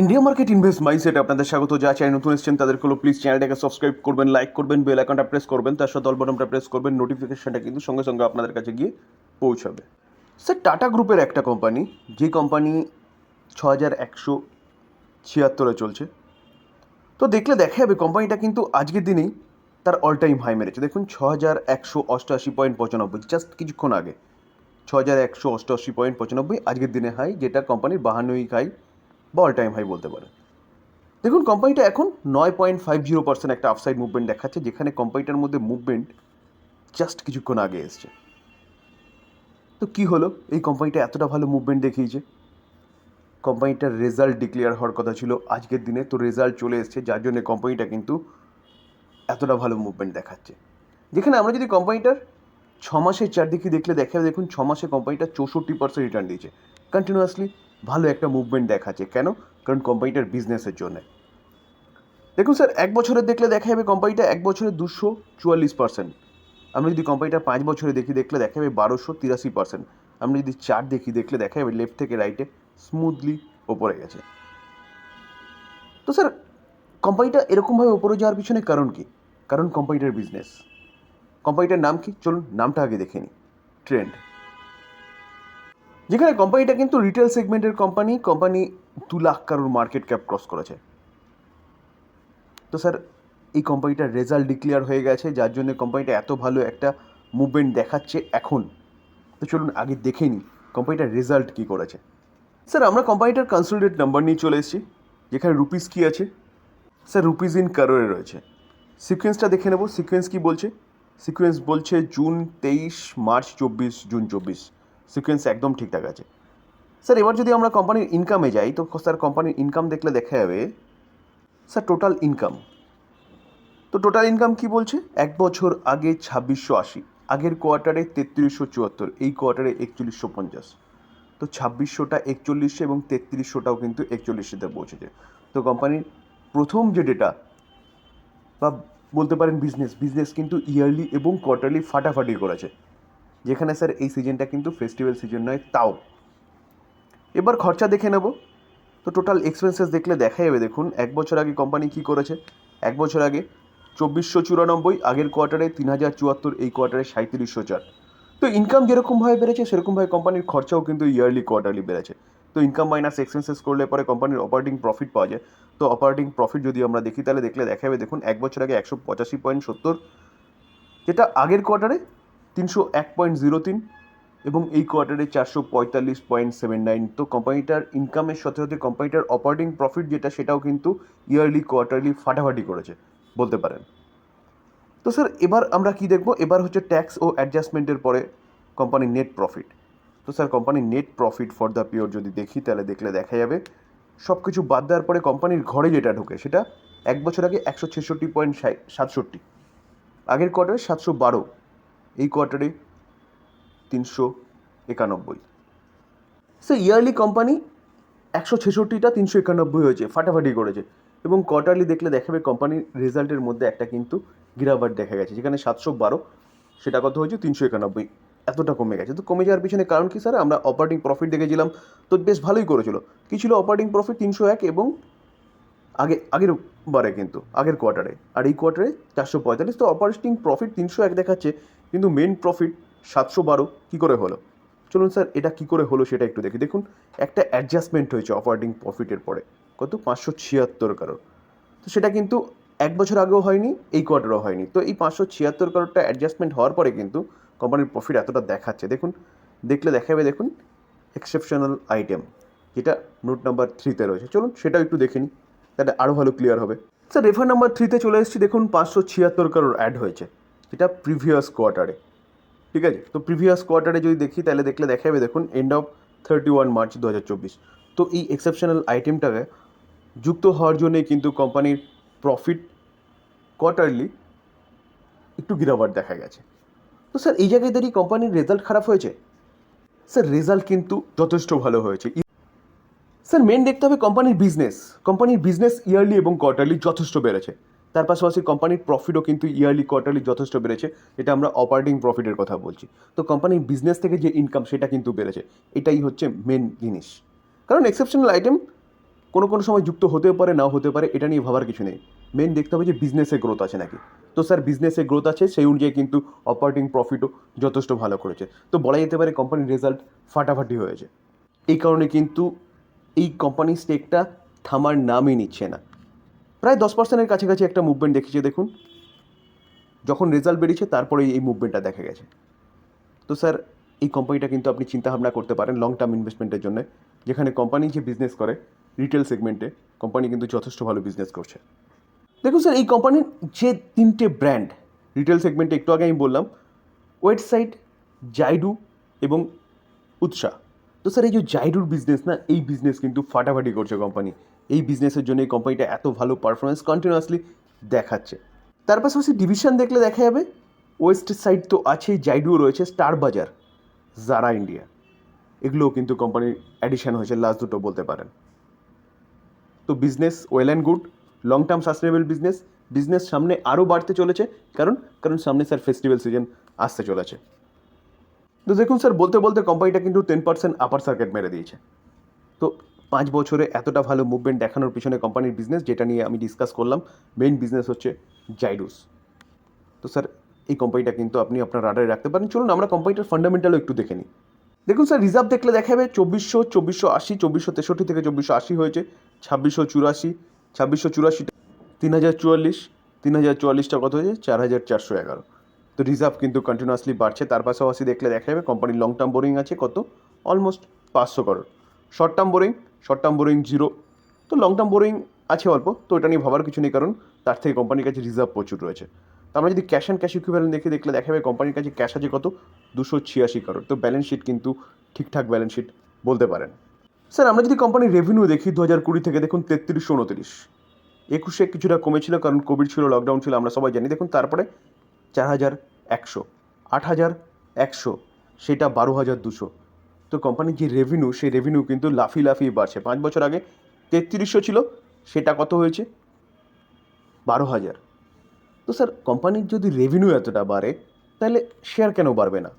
India market invest mindset আপনাদের স্বাগত। যা চ্যানেল নতুন এসেছেন তাদের হলো প্লিজ চ্যানেলটাকে সাবস্ক্রাইব করবেন, লাইক করবেন, বেল আইকনটা প্রেস করবেন, তার সাথে অল বাটনটা প্রেস করবেন, নোটিফিকেশনটা কিন্তু সঙ্গে সঙ্গে আপনাদের কাছে গিয়ে পৌঁছাবে। স্যার, টাটা গ্রুপের একটা কোম্পানি, যে কোম্পানি 6176 চলছে। তো দেখলে দেখা যাবে কোম্পানিটা কিন্তু আজকের দিনেই তার অল টাইম হাই মেরেছে। দেখুন 6188.95, জাস্ট কিছুক্ষণ আগে 6188.95 আজকের দিনে হাই, যেটা কোম্পানির 52 হাই বা অল টাইম হাই বলতে পারে। দেখুন কোম্পানিটা এখন 9.50% একটা আপসাইড মুভমেন্ট দেখাচ্ছে, যেখানে কোম্পানিটার মধ্যে মুভমেন্ট জাস্ট কিছুক্ষণ আগে এসছে। তো কি হলো, এই কোম্পানিটা এতটা ভালো মুভমেন্ট দেখিয়েছে? কোম্পানিটার রেজাল্ট ডিক্লেয়ার হওয়ার কথা ছিল আজকের দিনে, তো রেজাল্ট চলে এসছে, যার জন্য কোম্পানিটা কিন্তু এতটা ভালো মুভমেন্ট দেখাচ্ছে। যেখানে আমরা যদি কোম্পানিটার 6 মাসের চারদিকে দেখলে দেখুন 6 মাসে কোম্পানিটা 64% রিটার্ন দিয়েছে। কন্টিনিউয়াসলি ভালো একটা মুভমেন্ট দেখাচ্ছে। কেন? কারণ কোম্পানিটার বিজনেসের জন্য। দেখুন স্যার, এক বছরের দেখলে দেখা যাবে কোম্পানিটা এক বছরে 244%। আমরা যদি কোম্পানিটা 5 বছরে দেখলে দেখা যাবে 1283%। আমরা যদি চার্ট দেখলে দেখা যাবে লেফট থেকে রাইটে স্মুথলি ওপরে গেছে। তো স্যার, কোম্পানিটা এরকমভাবে ওপরে যাওয়ার পিছনে কারণ কি? কারণ কোম্পানিটার বিজনেস। কোম্পানিটার নাম কি? চলুন নামটা আগে দেখে নিই। ট্রেন্ড। যেখানে কোম্পানিটা কিন্তু রিটেল সেগমেন্টের কোম্পানি 2 লাখ কারোর মার্কেট ক্যাপ ক্রস করেছে। তো স্যার, এই কোম্পানিটার রেজাল্ট ডিক্লেয়ার হয়ে গেছে, যার জন্য কোম্পানিটা এত ভালো একটা মুভমেন্ট দেখাচ্ছে এখন। তো চলুন আগে দেখে নিই কোম্পানিটার রেজাল্ট কী করেছে। স্যার, আমরা কোম্পানিটার কনসোলিডেট নাম্বার নিয়ে চলে এসেছি, যেখানে রুপিস কী আছে। স্যার, রুপিস ইন কারোরে রয়েছে। সিকোয়েন্সটা দেখে নেব। সিকোয়েন্স কী বলছে? সিকোয়েন্স বলছে জুন 23, মার্চ 24, জুন 24। সিকোয়েন্স একদম ঠিকঠাক আছে। স্যার, এবার যদি আমরা কোম্পানির ইনকামে যাই, তো স্যার কোম্পানির ইনকাম দেখলে দেখা যাবে স্যার টোটাল ইনকাম। তো টোটাল ইনকাম কি বলছে? এক বছর আগে 2680, আগের কোয়ার্টারে 3374, এই কোয়ার্টারে 4150। তো 2600টা 4100 এবং 3300টাও কিন্তু 4100তে পৌঁছেছে। তো কোম্পানির প্রথম যে ডেটা বা বলতে পারেন বিজনেস কিন্তু ইয়ারলি এবং কোয়ার্টারলি ফাটাফাটি করেছে। যেখানে স্যার এই সিজনটা কিন্তু ফেস্টিভ্যাল সিজন নয় তাও। এবার খরচা দেখে নেব। তো টোটাল এক্সপেন্সেস দেখলে দেখা যাবে, দেখুন এক বছর আগে কোম্পানি কী করেছে। এক বছর আগে 2494, আগের কোয়ার্টারে 3074, এই কোয়ার্টারে 3704। তো ইনকাম যেরকমভাবে বেড়েছে সেরকমভাবে কোম্পানির খরচাও কিন্তু ইয়ারলি কোয়ার্টারলি বেড়েছে। তো ইনকাম মাইনাস এক্সপেন্সেস করলে পরে কোম্পানির অপারেটিং প্রফিট পাওয়া যায়। তো অপারেটিং প্রফিট যদি আমরা দেখি তাহলে দেখলে দেখা যাবে, দেখুন এক বছর আগে 185.70, যেটা আগের কোয়ার্টারে 301.03 এবং এই কোয়ার্টারে 445.79। তো কোম্পানিটার ইনকামের সাথে সাথে কোম্পানিটার অপারেটিং প্রফিট যেটা, সেটাও কিন্তু ইয়ারলি কোয়ার্টারলি ফাটাফাটি করেছে বলতে পারেন। তো স্যার, এবার আমরা কি দেখব? এবার হচ্ছে ট্যাক্স ও অ্যাডজাস্টমেন্টের পরে কোম্পানির নেট প্রফিট। তো স্যার, কোম্পানির net profit for the period যদি দেখি তাহলে দেখলে দেখা যাবে সব কিছু বাদ দেওয়ার পরে কোম্পানির ঘরে যেটা ঢোকে সেটা এক বছর আগে 166.67, আগের কোয়ার্টারে 712, এই কোয়ার্টারে 391। স্যার, ইয়ারলি কোম্পানি 166টা 391 হয়েছে, ফাটাফাটি করেছে। এবং কোয়ার্টারলি দেখলে দেখাবে কোম্পানির রেজাল্টের মধ্যে একটা কিন্তু গিরাবাট দেখা গেছে, যেখানে 712 সেটা কত হয়েছে 391, এতটা কমে গেছে। তো কমে যাওয়ার পিছনে কারণ কি স্যার? আমরা অপারেটিং প্রফিট দেখেছিলাম, তো বেশ ভালোই করেছিল। কী ছিল অপারেটিং প্রফিট? 301 এবং আগের বারে কিন্তু আগের কোয়ার্টারে, আর এই কোয়ার্টারে 445। তো অপারেটিং প্রফিট 301 দেখাচ্ছে, কিন্তু মেন প্রফিট 712 কী করে হলো? চলুন স্যার, এটা কী করে হলো সেটা একটু দেখি। দেখুন, একটা অ্যাডজাস্টমেন্ট হয়েছে অপারেটিং প্রফিটের পরে, কত 576 কারোর। তো সেটা কিন্তু এক বছর আগেও হয়নি, এই কোয়ার্টারও হয়নি। তো এই 576 কারোরটা অ্যাডজাস্টমেন্ট হওয়ার পরে কিন্তু কোম্পানির প্রফিট এতটা দেখাচ্ছে। দেখুন, দেখলে দেখাবে, দেখুন এক্সেপশনাল আইটেম, যেটা নোট নাম্বার 3-তে রয়েছে। চলুন সেটাও একটু দেখে নিই, তাহলে আরও ভালো ক্লিয়ার হবে। স্যার, রেফার নাম্বার 3-তে চলে এসেছি। দেখুন 576 কারোর অ্যাড হয়েছে, যেটা প্রিভিয়াস কোয়ার্টারে। ঠিক আছে, তো প্রিভিয়াস কোয়ার্টারে যদি দেখি তাহলে দেখলে দেখা যাবে, দেখুন এন্ড অফ 31 মার্চ 2024। তো এই এক্সেপশনাল আইটেমটাকে যুক্ত হওয়ার জন্যই কিন্তু কোম্পানির প্রফিট কোয়ার্টারলি একটু গিরাবাট দেখা গেছে। তো স্যার, এই জায়গায় দাঁড়িয়ে কোম্পানির রেজাল্ট খারাপ হয়েছে? স্যার, রেজাল্ট কিন্তু যথেষ্ট ভালো হয়েছে। স্যার, মেন দেখতে হবে কোম্পানির বিজনেস ইয়ারলি এবং কোয়ার্টারলি যথেষ্ট বেড়েছে। তার পাশাপাশি কোম্পানির প্রফিটও কিন্তু ইয়ারলি কোয়ার্টারলি যথেষ্ট বেড়েছে, এটা আমরা অপারেটিং প্রফিটের কথা বলছি। তো কোম্পানির বিজনেস থেকে যে ইনকাম সেটা কিন্তু বেড়েছে, এটাই হচ্ছে মেন জিনিস। কারণ এক্সেপশনাল আইটেম কোনো কোনো সময় যুক্ত হতেও পারে, নাও হতে পারে, এটা নিয়ে ভাবার কিছু নেই। মেন দেখতে হবে যে বিজনেসে গ্রোথ আছে নাকি। তো স্যার বিজনেসে গ্রোথ আছে, সেই অনুযায়ী কিন্তু অপারেটিং প্রফিটও যথেষ্ট ভালো করেছে। তো বলা যেতে পারে কোম্পানির রেজাল্ট ফাটাফাটি হয়েছে। এই কারণে কিন্তু এই কোম্পানির স্টেকটা থামার নামই নিচ্ছে না। প্রায় 10%-এর কাছাকাছি একটা মুভমেন্ট দেখিয়েছে দেখুন। যখন রেজাল্ট বেরিয়েছে তারপরেই এই মুভমেন্টটা দেখা গেছে। তো স্যার এই কোম্পানিটা কিন্তু আপনি চিন্তাভাবনা করতে পারেন লং টার্ম ইনভেস্টমেন্টের জন্য, যেখানে কোম্পানি যে বিজনেস করে রিটেল সেগমেন্টে, কোম্পানি কিন্তু যথেষ্ট ভালো বিজনেস করছে। দেখুন স্যার, এই কোম্পানির যে 3টে ব্র্যান্ড রিটেল সেগমেন্টে একটু আগে আমি বললাম, ওয়েবসাইট, জাইডু এবং উৎসাহ। তো স্যার এই যে জাইডুর বিজনেস না, এই বিজনেস কিন্তু ফাটাফাটি করছে কোম্পানি। এই বিজনেসের জন্য এই কোম্পানিটা এত ভালো পারফরমেন্স কন্টিনিউয়াসলি দেখাচ্ছে। তার পাশাপাশি ডিভিশন দেখলে দেখা যাবে ওয়েস্ট সাইড তো আছেই, জাইডুও রয়েছে, স্টার বাজার, জারা ইন্ডিয়া, এগুলোও কিন্তু কোম্পানির অ্যাডিশন হয়েছে লাস্ট দুটো বলতে পারেন। তো business well and good, long term sustainable business সামনে আরও বাড়তে চলেছে, কারণ সামনে স্যার ফেস্টিভ্যাল সিজন আসতে চলেছে। তো দেখুন স্যার, বলতে বলতে কোম্পানিটা কিন্তু 10% আপার সার্কিট মেরে দিয়েছে। তো 5 বছরে এতটা ভালো মুভমেন্ট দেখানোর পিছনে কোম্পানির বিজনেস, যেটা নিয়ে আমি ডিসকাস করলাম, মেইন বিজনেস হচ্ছে জাইডুস। তো স্যার এই কোম্পানিটা কিন্তু আপনি আপনার রাডারে রাখতে পারেন। চলুন আমরা কোম্পানিটার ফান্ডামেন্টালও একটু দেখে নিই। দেখুন স্যার, রিজার্ভ দেখলে দেখা যাবে 2400, 2480, 2463 থেকে 2480 হয়েছে, 2684, 2684, 3044, 3044টা কত হয়েছে, 4411। তো রিজার্ভ কিন্তু কন্টিনিউয়াসলি বাড়ছে। তার পাশাপাশি দেখলে দেখা যাবে কোম্পানির লং টার্ম বোরিং আছে কত, almost 500 crore. Short term boring 0। তো লং টার্ম বোরিং আছে অল্প, তো এটা নিয়ে ভাবার কিছু নেই, কারণ তার থেকে কোম্পানির কাছে রিজার্ভ প্রচুর রয়েছে। তো আমরা যদি ক্যাশ অ্যান্ড ক্যাশ ইকুইভ্যালেন্ট দেখলে দেখা যাবে কোম্পানির কাছে ক্যাশ আছে কত, 286 করোড়। তো ব্যালেন্স শিট কিন্তু ঠিকঠাক ব্যালেন্স শিট বলতে পারেন। স্যার আমরা যদি কোম্পানির রেভিনিউ দেখি 2020 থেকে দেখুন 3329, 21-এ কিছুটা কমেছিল কারণ কোভিড ছিল, লকডাউন ছিল, আমরা সবাই জানি। দেখুন তারপরে 4100, 8100, সেটা 12200। তো কোম্পানির যে রেভিনিউ, সেই রেভিনিউ কিন্তু লাফিয়ে বাড়ছে। 5 বছর আগে 3300 ছিল, সেটা কত হয়েছে, 12000। তো স্যার কোম্পানির যদি রেভিনিউ এতটা বাড়ে, তাহলে শেয়ার কেন বাড়বে না?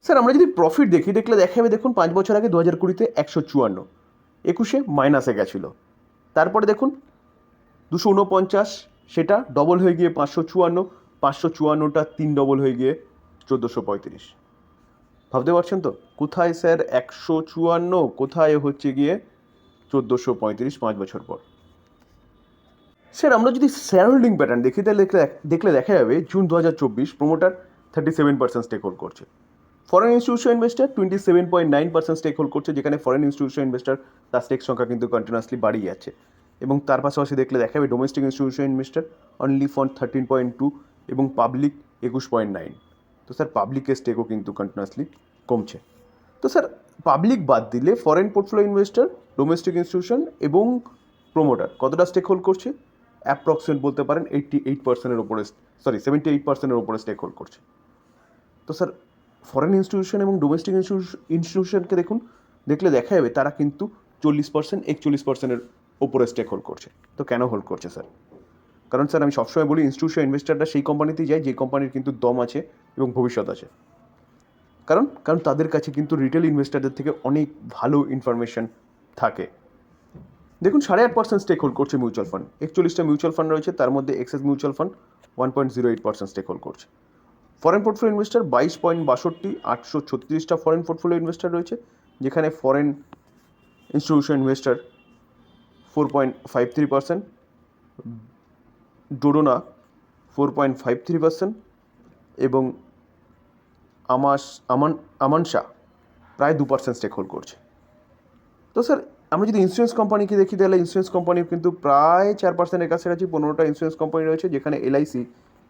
স্যার আমরা যদি প্রফিট দেখলে দেখা যাবে দেখুন 5 বছর আগে 2020-তে 154, 21-এ মাইনাসে গেছিলো। তারপরে দেখুন 249, সেটা ডবল হয়ে গিয়ে 554, 554টা 3 ডবল হয়ে গিয়ে 1435। ভাবতে পারছেন তো, কোথায় স্যার 154, কোথায় হচ্ছে গিয়ে 1435 5 বছর পর। স্যার আমরা যদি শেয়ার হোল্ডিং প্যাটার্ন দেখি, তাহলে দেখলে দেখা যাবে জুন 2024 প্রোমোটার 37% স্টেক হোল্ড করছে, foreign institution investor 27.9% stake hold করছে, যেখানে ফরেন ইনস্টিটিউশন ইনভেস্টার তার স্টেক সংখ্যা কিন্তু কন্টিনিউয়াসলি বাড়িয়ে যাচ্ছে। এবং তার পাশাপাশি দেখলে দেখা যাবে domestic institution investor only for 13.2 এবং পাবলিক 21.9। তো স্যার পাবলিকের স্টেকও কিন্তু কন্টিনিউয়াসলি কমছে। তো স্যার পাবলিক বাদ দিলে foreign portfolio investor, domestic institution এবং প্রোমোটার কতটা স্টেক হোল্ড করছে, অ্যাপ্রক্সিমেট বলতে পারেন 88%-এর ওপরে, 78%-এর ওপরে স্টেক হোল্ড করছে। তো স্যার ফরেন ইনস্টিটিউশন এবং ডোমেস্টিক ইনস্টিটিউশনকে দেখলে দেখা যাবে তারা কিন্তু 40%, 41%-এর ওপরে স্টেক হোল্ড করছে। তো কেন হোল্ড করছে স্যার? কারণ স্যার আমি সবসময় বলি ইনস্টিটিউশন ইনভেস্টাররা সেই কোম্পানিতেই যায় যে কোম্পানির কিন্তু দম আছে এবং ভবিষ্যৎ আছে। কারণ তাদের কাছে কিন্তু রিটেল ইনভেস্টারদের থেকে অনেক ভালো ইনফরমেশন থাকে। দেখুন 8.5% স্টেক হোল্ড করছে মিউচুয়াল ফান্ড, 41টা মিউচুয়াল ফান্ড রয়েছে, তার মধ্যে Axis mutual fund 1.08% stake hold করছে। ফরেন পোর্টফোলিও ইনভেস্টার 22.62, 836টা ফরেন পোর্টফোলিও ইনভেস্টার রয়েছে, যেখানে ফরেন ইনস্টিটিউশন ইনভেস্টার 4.53%, ডোডোনা 4.53% এবং আমানসা প্রায় 2% স্টেক হোল্ড করছে। তো স্যার আমরা যদি ইন্স্যুরেন্স কোম্পানিকে দেখি, তাহলে ইন্স্যুরেন্স কোম্পানিও কিন্তু প্রায় 4%-এর কাছাকাছি, 15টা ইন্স্যুরেন্স কোম্পানি রয়েছে, যেখানে এলআইসি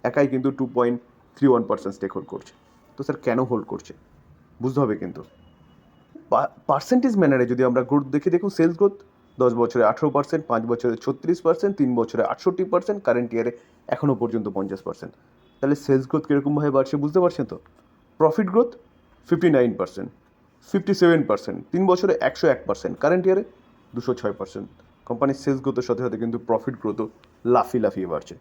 একাই কিন্তু 2.31% স্টেক হোল্ড করছে। তো স্যার কেন হোল্ড করছে বুঝতে হবে কিন্তু। পার্সেন্টেজ ম্যানারে যদি আমরা গ্রোথ দেখি, দেখুন সেলস গ্রোথ 10 বছরে 18%, 5 বছরে 36%, 3 বছরে 68%, কারেন্ট ইয়ারে এখনও পর্যন্ত 50%। তাহলে সেলস গ্রোথ কীরকমভাবে বাড়ছে বুঝতে পারছেন তো। প্রফিট গ্রোথ 59%, 57%, 3 বছরে 101%, কারেন্ট ইয়ারে 206%। কোম্পানির সেলস গ্রোথের সাথে সাথে কিন্তু প্রফিট গ্রোথও লাফিয়ে বাড়ছে।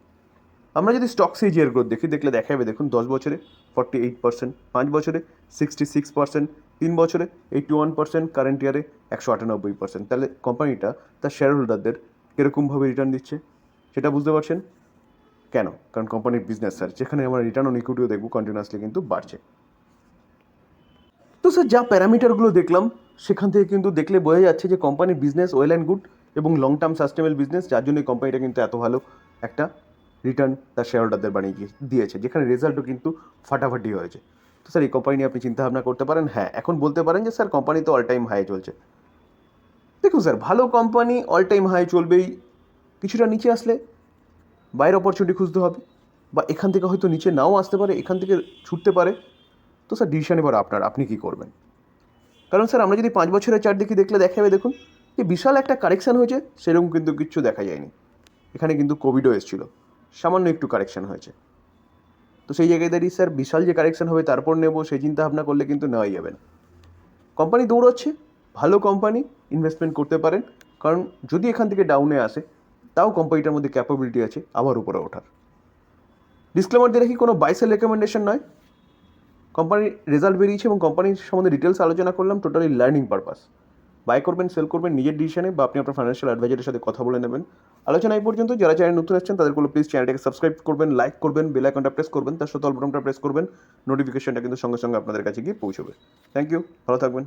আমরা যদি স্টক সিজিআর গ্রোথ দেখলে দেখা যাবে দেখুন 10 বছরে 48%, 5 বছরে 66%, 3 বছরে 81%, কারেন্ট ইয়ারে 198%। তাহলে কোম্পানিটা তার শেয়ার হোল্ডারদের কীরকমভাবে রিটার্ন দিচ্ছে সেটা বুঝতে পারছেন। কেন? কারণ কোম্পানির বিজনেস স্যার, যেখানে আমরা রিটার্ন অন ইকুইটিও দেখব কন্টিনিউয়াসলি কিন্তু বাড়ছে। তো স্যার যা প্যারামিটারগুলো দেখলাম সেখান থেকে কিন্তু দেখলে বোঝা যাচ্ছে যে কোম্পানির বিজনেস ওয়েল অ্যান্ড গুড এবং লং টার্ম সাস্টেনেবল বিজনেস, যার জন্য কোম্পানিটা কিন্তু এত ভালো একটা রিটার্ন তার শেয়ার হোল্ডারদের বানিয়ে দিয়েছে, যেখানে রেজাল্টও কিন্তু ফাটাফাটি হয়েছে। তো স্যার এই কোম্পানি নিয়ে আপনি চিন্তাভাবনা করতে পারেন। হ্যাঁ, এখন বলতে পারেন যে স্যার কোম্পানি তো অল টাইম হাই চলছে। দেখুন স্যার, ভালো কোম্পানি অল টাইম হাই চলবেই, কিছুটা নিচে আসলে বাইরের অপরচুনিটি খুঁজতে হবে, বা এখান থেকে হয়তো নিচে নাও আসতে পারে, এখান থেকে ছুটতে পারে। তো স্যার ডিসিশন এবার আপনার, আপনি কী করবেন। কারণ স্যার আমরা যদি 5 বছরের চার্ট দেখলে দেখা যাবে, দেখুন যে বিশাল একটা কারেকশান হয়েছে, সেরকম কিন্তু কিচ্ছু দেখা যায়নি। এখানে কিন্তু কোভিডও এসেছিলো, সামান্য একটু কারেকশান হয়েছে। তো সেই জায়গায় দাঁড়িয়ে স্যার বিশাল যে কারেকশান হবে তারপর নেব, সেই চিন্তা ভাবনা করলে কিন্তু নেওয়াই যাবে না। কোম্পানি দৌড়চ্ছে, ভালো কোম্পানি, ইনভেস্টমেন্ট করতে পারেন। কারণ যদি এখান থেকে ডাউনে আসে, তাও কোম্পানিটার মধ্যে ক্যাপাবিলিটি আছে আবার উপরে ওঠার। ডিসক্লেমার দিয়ে রাখি, কোনো বাই সেল রেকমেন্ডেশন নয়। কোম্পানির রেজাল্ট বেরিয়েছে এবং কোম্পানির সম্বন্ধে ডিটেলস আলোচনা করলাম, টোটালি লার্নিং পারপাস। বাই করবেন, সেল করবেন নিজের ডিসিশনে, বা আপনি আপনার ফাইন্যান্সিয়াল অ্যাডভাইজারের সাথে কথা বলে নেবেন। আলোচনা এই পর্যন্ত। যারা চ্যানেল নতুন আসছেন তাদেরগুলো প্লিজ চ্যানেলটাকে সাবস্ক্রাইব করবেন, লাইক করবেন, বেল আইকনটা প্রেস করবেন, তার সাথে অল বাটনটা প্রেস করবেন। নোটিফিকেশনটা কিন্তু সঙ্গে সঙ্গে আপনাদের কাছে গিয়ে পৌঁছবে। থ্যাংক ইউ, ভালো থাকবেন।